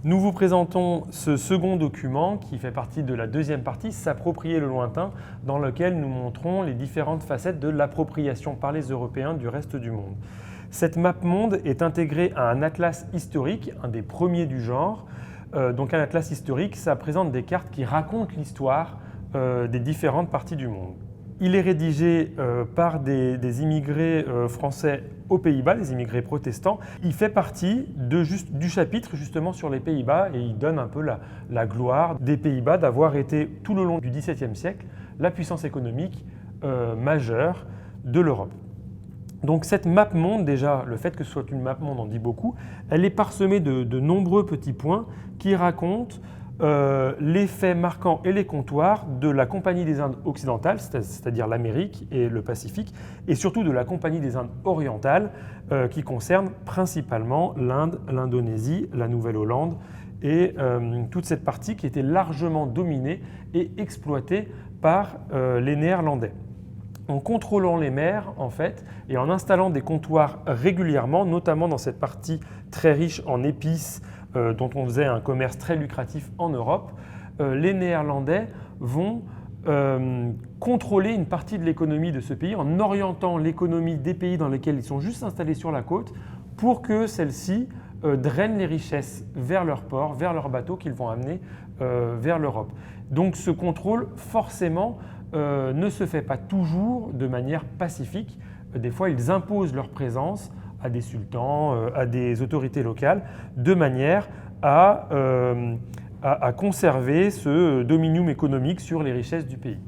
Nous vous présentons ce second document qui fait partie de la deuxième partie, S'approprier le lointain, dans lequel nous montrons les différentes facettes de l'appropriation par les Européens du reste du monde. Cette map monde est intégrée à un atlas historique, un des premiers du genre. Donc un atlas historique, ça présente des cartes qui racontent l'histoire des différentes parties du monde. Il est rédigé par des immigrés français aux Pays-Bas, des immigrés protestants. Il fait partie du chapitre justement sur les Pays-Bas et il donne un peu la gloire des Pays-Bas d'avoir été tout le long du XVIIe siècle la puissance économique majeure de l'Europe. Donc cette map monde, déjà, le fait que ce soit une map monde en dit beaucoup, elle est parsemée de nombreux petits points qui racontent les faits marquants et les comptoirs de la Compagnie des Indes occidentales, c'est-à-dire l'Amérique et le Pacifique, et surtout de la Compagnie des Indes orientales, qui concerne principalement l'Inde, l'Indonésie, la Nouvelle-Hollande et toute cette partie qui était largement dominée et exploitée par les Néerlandais. En contrôlant les mers, en fait, et en installant des comptoirs régulièrement, notamment dans cette partie très riche en épices, dont on faisait un commerce très lucratif en Europe, les Néerlandais vont contrôler une partie de l'économie de ce pays en orientant l'économie des pays dans lesquels ils sont juste installés sur la côte pour que celles-ci drainent les richesses vers leurs ports, vers leurs bateaux qu'ils vont amener vers l'Europe. Donc ce contrôle, forcément, ne se fait pas toujours de manière pacifique. Des fois, ils imposent leur présence à des sultans, à des autorités locales, de manière à conserver ce dominium économique sur les richesses du pays.